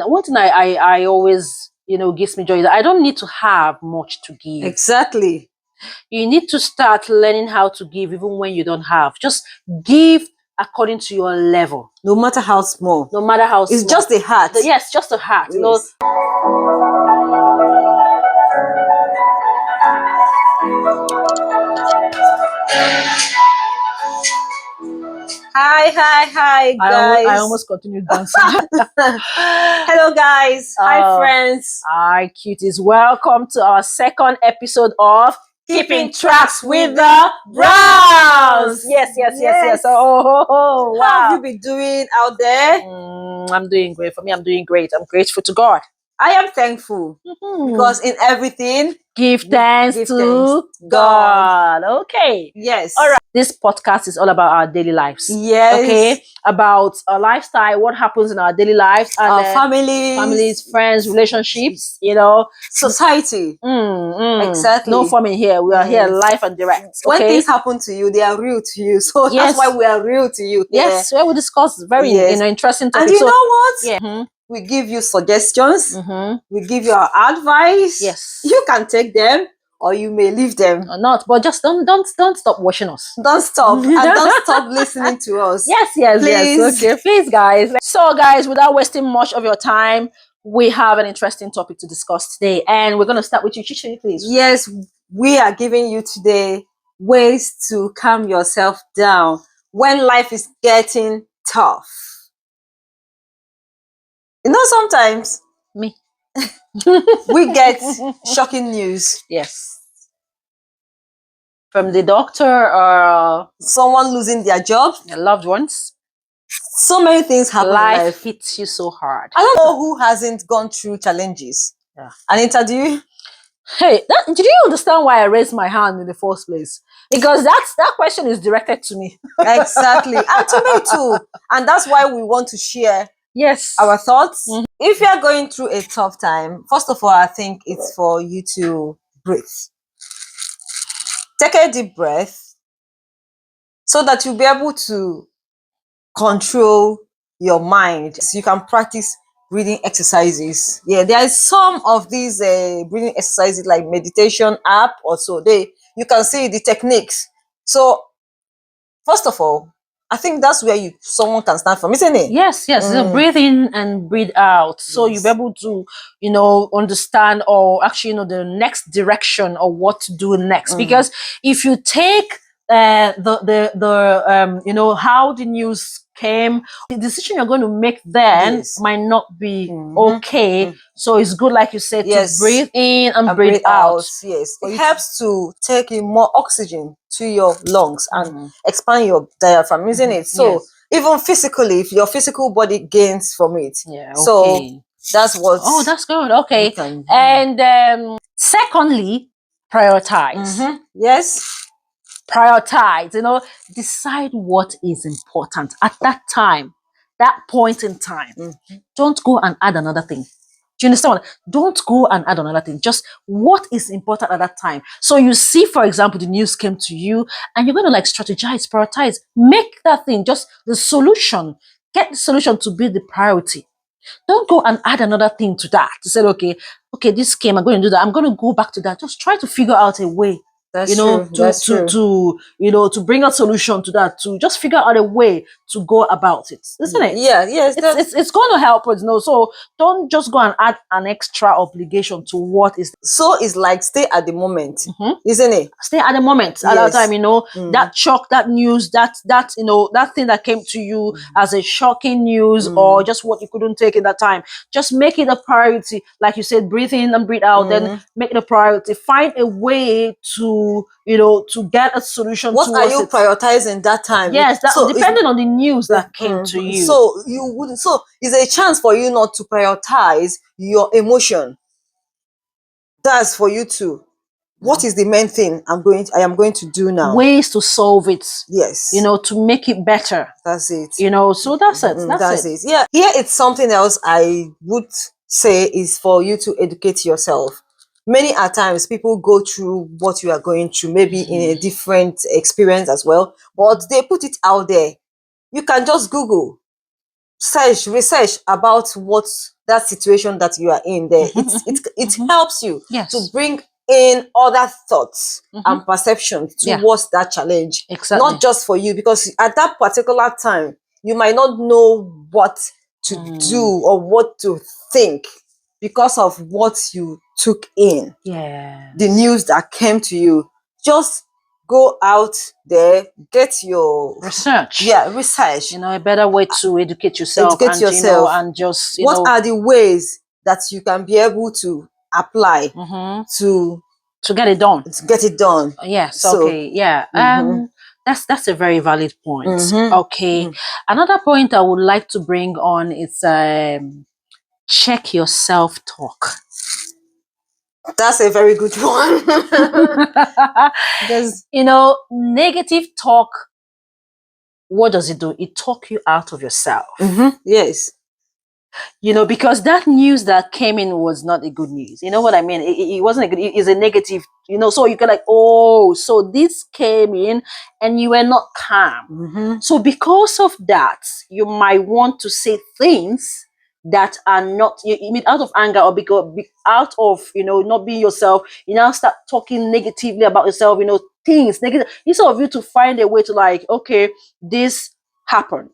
one thing I always, gives me joy is that I don't need to have much to give. Exactly. You need to start learning how to give even when you don't have. Just give according to your level. No matter how small. No matter how small. It's just a heart. Yes, just a heart. Yes. Hi, guys. I almost continued dancing. Hello, guys. Hi, friends. Hi, cuties. Welcome to our second episode of Keeping Tracks with the Browns. Yes. Oh, wow. How have you been doing out there? I'm doing great. For me, I'm doing great. I'm grateful to God. I am thankful because in everything, give thanks to God. Okay. Yes. All right. This podcast is all about our daily lives. Yes. Okay. About our lifestyle, what happens in our daily lives, and our families, friends, relationships, society. Exactly. No forming here. We are here live and direct. When things happen to you, they are real to you. So that's why we are real to you. Yes, where we discuss very interesting topics. And you know what? Yeah. We give you suggestions. We give you our advice. Yes. You can take them or you may leave them. Or not, but just don't stop watching us. Don't stop. And don't stop listening to us. Yes. Please. Okay, please, guys. So, guys, without wasting much of your time, we have an interesting topic to discuss today. And we're going to start with you, Chichi, please. Yes, we are giving you today ways to calm yourself down when life is getting tough. Sometimes me we get shocking news. Yes. From the doctor or someone losing their job, their loved ones. So many things happen. Life hits you so hard. I don't know who hasn't gone through challenges. Yeah. Anita, do you? Hey, did you understand why I raised my hand in the first place? Because that question is directed to me. Exactly. And to me too. And that's why we want to share our thoughts. If you're going through a tough time, first of all, I think it's for you to breathe. Take a deep breath so that you'll be able to control your mind. So you can practice breathing exercises. Yeah, there is some of these breathing exercises like meditation app or so. You can see the techniques. So first of all, I think that's where someone can start from, isn't it? Yes. So breathe in and breathe out. So you'll be able to, understand or actually the next direction or what to do next. Because if you take how the news came, the decision you're going to make then might not be okay. So it's good, like you said, to breathe in and breathe out. Yes, it helps to take in more oxygen to your lungs and expand your diaphragm, isn't it? So even physically, if your physical body gains from it. Yeah. Okay. So that's what. Oh, that's good. Okay. And secondly, prioritize. Yes. Prioritize. Decide what is important at that time, that point in time. Don't go and add another thing. Do you understand? Don't go and add another thing. Just what is important at that time. So you see, for example, the news came to you and you're going to strategize, prioritize, make that thing just the solution. Get the solution to be the priority. Don't go and add another thing to that. To say, okay, this came, I'm going to do that. I'm going to go back to that. Just try to figure out a way. That's true. To bring a solution to that, to just figure out a way to go about it, isn't it? Yes. It's going to help us, So don't just go and add an extra obligation to what is. So it's like stay at the moment, isn't it? Stay at the moment. At that time, that shock, that news, that thing that came to you as a shocking news or just what you couldn't take in that time. Just make it a priority, like you said, breathe in and breathe out. Then make it a priority. Find a way to get a solution. What are you prioritizing that time? Yes, depending on the news that came to you. So you wouldn't. So it's a chance for you not to prioritize your emotion. That's for you to. What is the main thing I am going to do now? Ways to solve it. Yes. To make it better. That's it. So that's it. That's it. Yeah. Here it's something else I would say is for you to educate yourself. Many a times people go through what you are going through, maybe in a different experience as well, but they put it out there. You can just Google. research about what that situation that you are in there. It helps you Yes. to bring in other thoughts and perceptions Yeah. towards that challenge. Exactly. Not just for you, because at that particular time you might not know what to do or what to think because of what you took in. Yeah. The news that came to you. Just go out there, get your Research. Yeah, research. You know, a better way to educate yourself Educate and yourself. and just what are the ways that you can be able to apply to get it done? get it done? Yes. So, Okay. Yeah. That's a very valid point. Okay. Mm. Another point I would like to bring on is check your self-talk. That's a very good one. You know, negative talk, what does it do? It talk you out of yourself. Yes. You know, because that news that came in was not a good news. You know what I mean? It wasn't a good, it's a negative, you know, so you can like, oh, so this came in and you were not calm. So because of that, you might want to say things that are not, you mean out of anger or because out of, you know, not being yourself, you now start talking negatively about yourself, you know, things negative, instead of you to find a way to like, okay, this happened.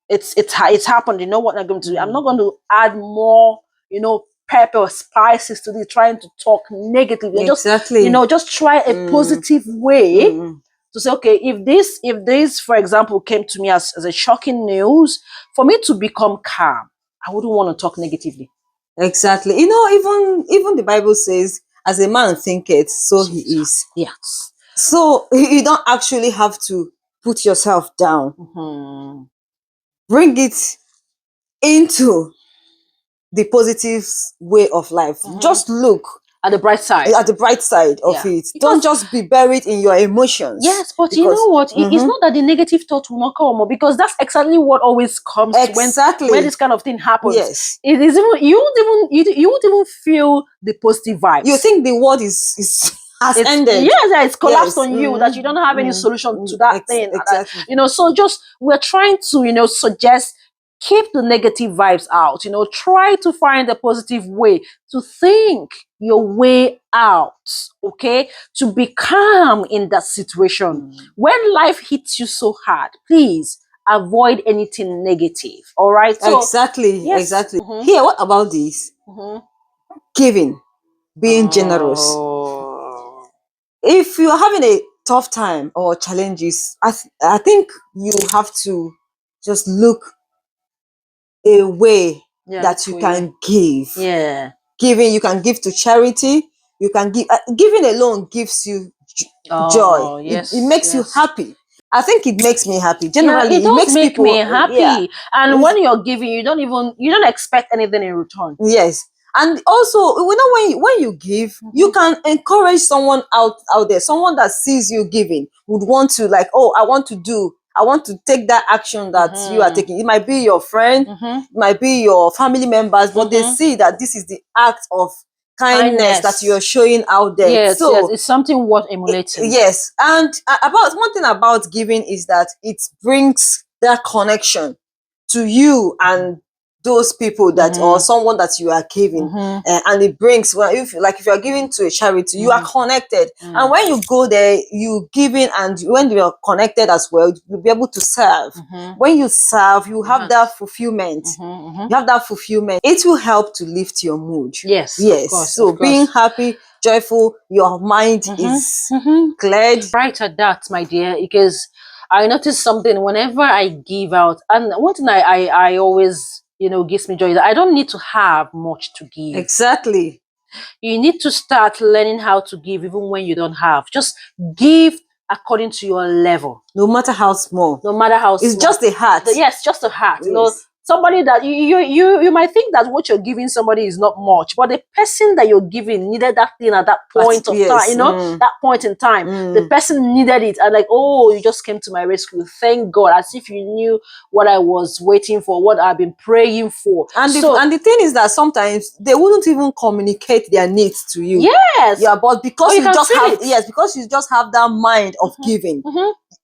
It's happened. You know what I'm going to do? I'm not going to add more, you know, pepper or spices to this, trying to talk negatively. Exactly. Just, you know, just try a positive way to say, okay, if this, for example, came to me as a shocking news, for me to become calm, I wouldn't want to talk negatively. Exactly. You know, even the Bible says, as a man thinketh, so he is. Yes. So you don't actually have to put yourself down. Bring it into the positive way of life. Just look at the bright side. At the bright side of it. Don't just be buried in your emotions. Yes, but you know what? It's not that the negative thought will not come, because that's exactly what always comes when this kind of thing happens. Yes. It is even you won't even feel the positive vibes. You think the world has ended. Yes, it's collapsed on you, that you don't have any solution to that thing. Exactly. You know, so just we're trying to, you know, suggest, keep the negative vibes out. You know, try to find a positive way to think your way out, okay? To be calm in that situation. When life hits you so hard, please avoid anything negative. All right? So, exactly. yes. Exactly. Here, what about this? Giving, being generous. If you're having a tough time or challenges, I think you have to just look a way that you can give. Yeah. Giving, you can give to charity. You can give. Giving alone gives you joy. Yes, it makes you happy. I think it makes me happy. Generally, it does makes make people me happy. And when you're giving, you don't expect anything in return. Yes. And also, you know, when you give, you can encourage someone out there, someone that sees you giving would want to, like, oh, I want to take that action that you are taking. It might be your friend, it might be your family members, but they see that this is the act of kindness that you're showing out there. Yes, yes, it's something worth emulating. Yes. And about one thing about giving is that it brings that connection to you and those people that or someone that you are giving, and it brings, well, if you're giving to a charity, you are connected, and when you go there, you giving, and when you are connected as well, you'll be able to serve. When you serve, you have that fulfillment. You have that fulfillment. It will help to lift your mood. Yes, yes, of course, so being happy, joyful, your mind is cleared. Right at that, my dear, because I noticed something whenever I give out, and one thing I always, you know, gives me joy is that I don't need to have much to give. Exactly. You need to start learning how to give even when you don't have. Just give according to your level. No matter how small. No matter how small. It's just a heart. Yes, just a heart. Yes. You know, somebody that you might think that what you're giving somebody is not much, but the person that you're giving needed that thing at that point of time, you know, that point in time. The person needed it, and like, oh, you just came to my rescue. Thank God, as if you knew what I was waiting for, what I've been praying for. And the thing is that sometimes they wouldn't even communicate their needs to you. Yes. Yeah, but because you just have because you just have that mind of giving.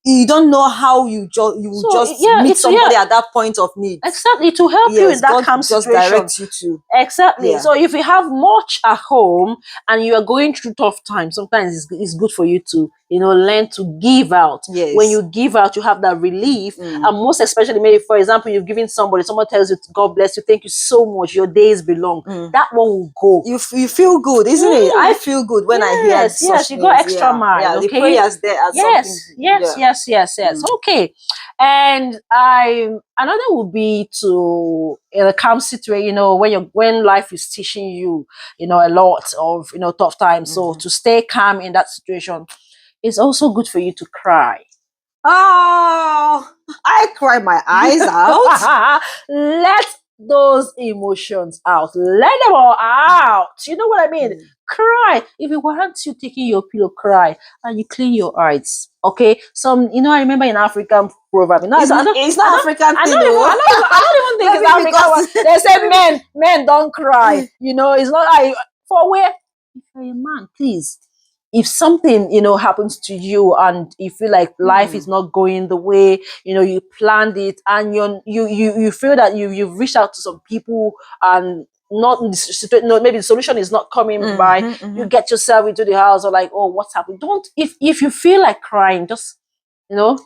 you don't know how you will So, just yeah, meet it's, somebody at that point of need. exactly, to help you in Yes, that God calm just situation. directs you to. Exactly. Yeah. So if you have much at home and you are going through tough times, sometimes it's good for you to, learn to give out. Yes. When you give out, you have that relief. And most especially, maybe, for example, you've given somebody, someone tells you, God bless you, thank you so much, your days belong. That one will go. You feel good, isn't it? I feel good when I hear such Yes, you things. got extra mile. Yeah, Okay. the prayers there are something. Yes. Okay. And another would be to, in a calm situation, when life is teaching you, a lot of, tough times. So to stay calm in that situation, it's also good for you to cry. Oh, I cry my eyes out. Let those emotions out. Let them all out. You know what I mean? Cry. If it warrants you taking your pillow, cry, and you clean your eyes. Okay. Some, I remember in African proverb. It's not African thing. I don't even think it's Maybe African. because- They say men don't cry. It's not like for where. If you're a man, please. If something happens to you and you feel like life is not going the way you planned it, and you feel that you've reached out to some people and not no, maybe the solution is not coming by, you get yourself into the house or like, oh, what's happened? Don't, if you feel like crying, just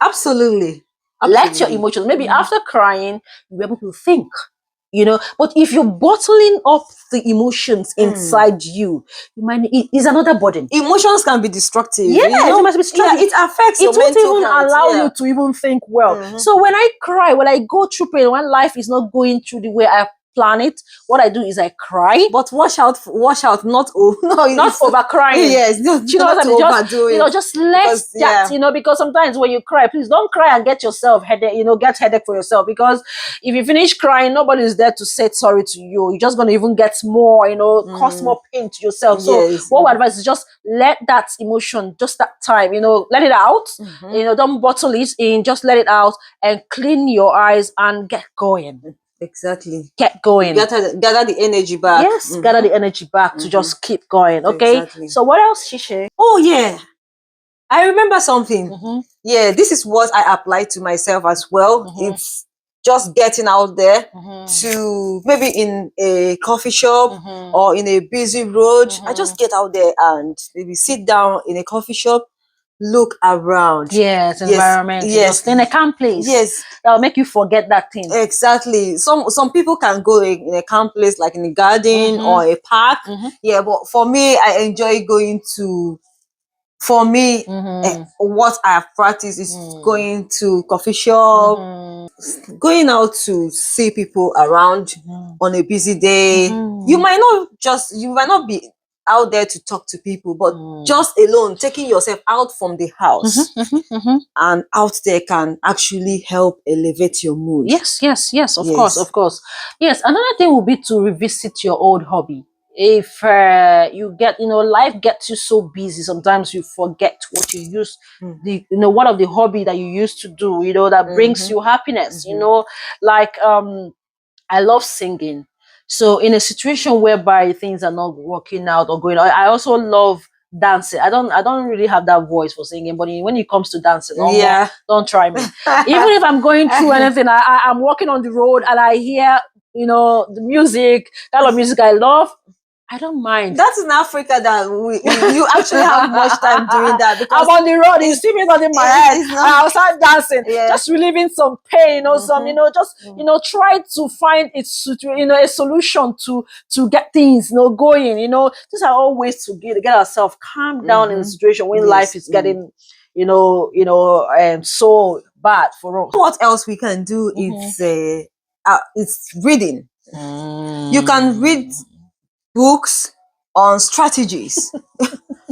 Absolutely. let your emotions, maybe after crying, you're able to think. But if you're bottling up the emotions inside you, it's another burden. Emotions can be destructive. Yes, it must be Yeah, it affects your it won't mental even health. allow you to even think well. So when I cry, when I go through pain, when life is not going through the way I plan it, what I do is I cry. But watch out, not over crying. Yes, What I mean? Just let that, because sometimes when you cry, please don't cry and get yourself headache, get headache for yourself, because if you finish crying, nobody is there to say sorry to you. You're just going to even get more, cause more pain to yourself. So what we advise is just let that emotion, just that time, let it out. Don't bottle it in, just let it out and clean your eyes and get going. Exactly. Get going. Gather the energy back. Yes, gather the energy back to just keep going. Okay. Exactly. So what else, Shishe? Oh yeah, I remember something. Yeah, this is what I applied to myself as well. It's just getting out there to maybe in a coffee shop or in a busy road. I just get out there and maybe sit down in a coffee shop, look around. Yes, environment. Yes, just in a calm place. Yes, that'll make you forget that thing. Exactly. Some people can go in a calm place like in a garden or a park. Yeah, but for me, I enjoy going to. For me, what I have practiced is going to coffee shop, going out to see people around on a busy day. You might not be out there to talk to people, but just alone, taking yourself out from the house and out there can actually help elevate your mood. Yes, of course. Yes, another thing would be to revisit your old hobby. If you get, life gets you so busy, sometimes you forget what you used, one of the hobby that you used to do, that brings you happiness, like I love singing. So in a situation whereby things are not working out or going on, I also love dancing. I don't really have that voice for singing, but when it comes to dancing, don't try me. Even if I'm going through anything, I'm walking on the road and I hear, the music, kind of music I love, I don't mind. That's in Africa that you actually have much time doing that, because I'm on the road, you see me nodding my head, and I'll start dancing, Yeah. just relieving some pain, some, try to find a solution to get things, going. These are all ways to get ourselves calm down in a situation when life is getting, so bad for us. What else we can do is it's reading. You can read books on strategies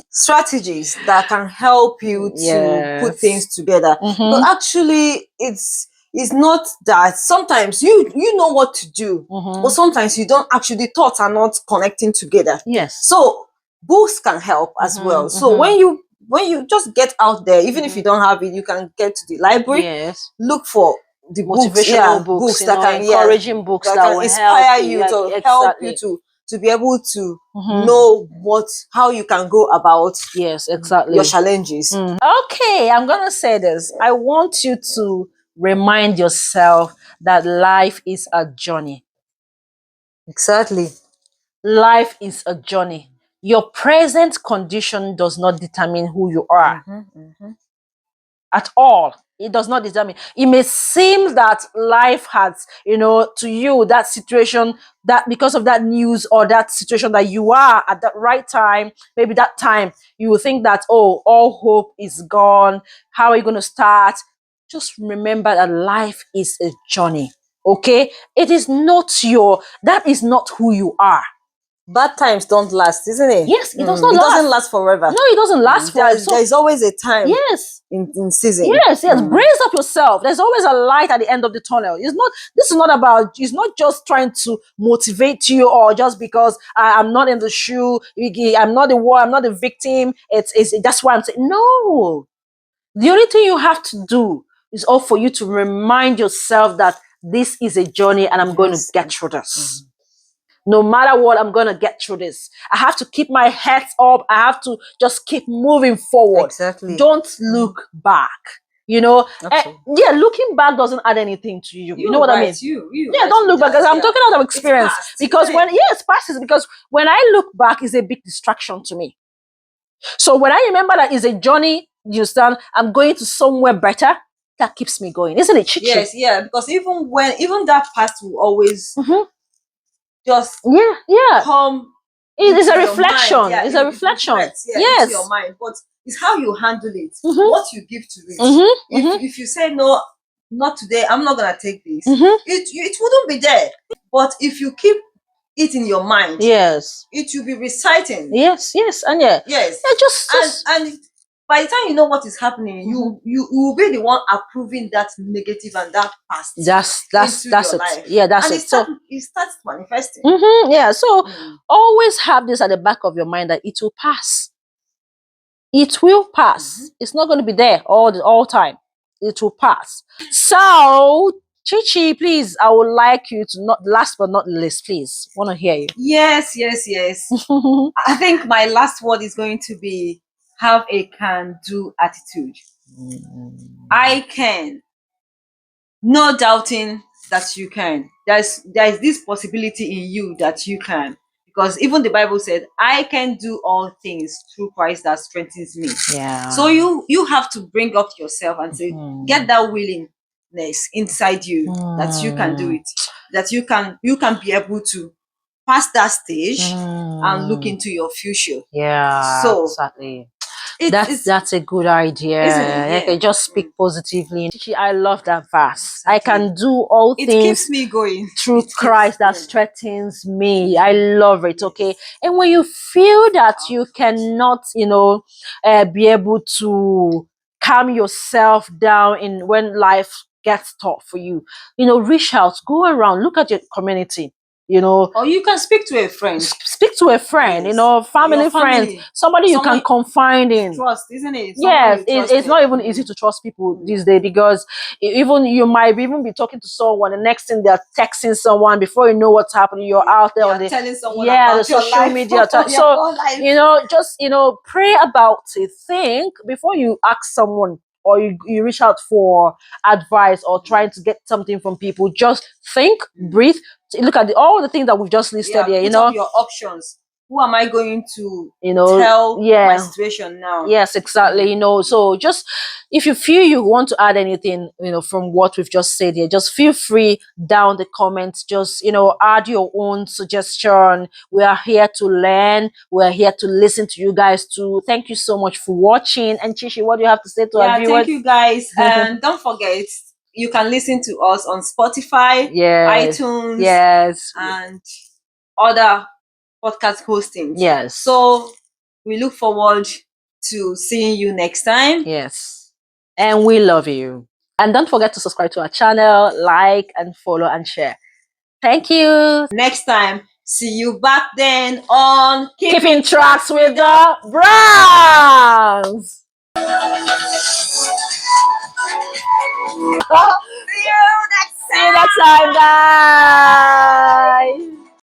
strategies that can help you to put things together. But actually it's not that. Sometimes you know what to do, but sometimes you don't actually, thoughts are not connecting together. Yes. So books can help as well. So when you just get out there, even if you don't have it, you can get to the library, look for the motivational books that can encouraging books that that can will inspire help you, to exactly. help you to to be able to Mhm. know how you can go about Yes, exactly. your challenges. Okay, I'm gonna say this. I want you to remind yourself that life is a journey. Exactly. Life is a journey. Your present condition does not determine who you are at all. It does not determine. It may seem that life has, to you, that situation, that because of that news or that situation that you are at that right time, maybe that time, you will think that, oh, all hope is gone. How are you going to start? Just remember that life is a journey. Okay? It is not that is not who you are. Bad times don't last, isn't it? Yes, it does not It last. doesn't last forever. No, it doesn't last forever. So There's always a time yes, in season. yes. Brace up yourself. There's always a light at the end of the tunnel. This is not about, it's not just trying to motivate you or just because I'm not in the shoe, I'm not the war, I'm not the victim. That's why I'm saying no. The only thing you have to do is all for you to remind yourself that this is a journey and I'm going to get through this. No matter what, I'm going to get through this. I have to keep my head up. I have to just keep moving forward. Exactly. Don't look back. Absolutely. Yeah, looking back doesn't add anything to you. You know what I mean? Yeah, right, don't look back. just, I'm talking out of experience. Past, because because when I look back, it's a big distraction to me. So when I remember that it's a journey, you understand, I'm going to somewhere better, that keeps me going, isn't it, Chichi? Yes, yeah, because even that past will always just yeah. come. It's a into your reflection. mind. Yeah, It's a it reflection. reflects, into Yes. your mind. But it's how you handle it, Mhm. what you give to it. If you say no, not today, I'm not gonna take this, it wouldn't be there. But if you keep it in your mind, Yes. it will be reciting. Yes. And Yes. yeah, just And by the time you know what is happening, you will be the one approving that negative and that past that's into your it. life. Yeah, that's and it. So it starts manifesting. yeah, so always have this at the back of your mind that it will pass. It will pass. It's not going to be there all time. It will pass. So Chichi, please, I would like you to, not last but not least, please, want to hear you. Yes. I think my last word is going to be have a can-do attitude. I can. No doubting that you can. There is this possibility in you that you can. Because even the Bible said, I can do all things through Christ that strengthens me. Yeah. So you have to bring up yourself and say, get that willingness inside you that you can do it. That you can be able to pass that stage and look into your future. Yeah, So exactly. it's That's a good idea. isn't it? I Yeah. can just speak positively. Chichi, I love that verse. Exactly. I can do all It things keeps me going through Christ that strengthens me. I love it. Okay. And when you feel that you cannot, be able to calm yourself down in when life gets tough for you, reach out, go around, look at your community. Or you can speak to a friend. Speak to a friend, Yes. family, Your friends, family. somebody you can Someone confide in. trust, isn't it? Yes, Someone you it's not even trusted. easy to trust people these days because even you might even be talking to someone, the next thing they're texting someone before you know what's happening. You're out there on You're the telling someone the about your social life, media. your So whole life. just pray about it. Think before you ask someone or you reach out for advice or trying to get something from people. Just think, breathe, look at all the things that we've just listed here. Put up your options. Who am I going to tell my yeah. situation now? Yes, exactly. So just if you feel you want to add anything, from what we've just said here, just feel free down the comments. Just, add your own suggestion. We are here to learn. We are here to listen to you guys too. Thank you so much for watching. And Chichi, what do you have to say to our viewers? Thank you guys. And don't forget, you can listen to us on Spotify, iTunes, and other podcast hostings. Yes. So we look forward to seeing you next time. Yes. And we love you. And don't forget to subscribe to our channel, like and follow and share. Thank you. Next time, see you back then on Keeping Tracks with the Browns. See you next time. See you next time, guys.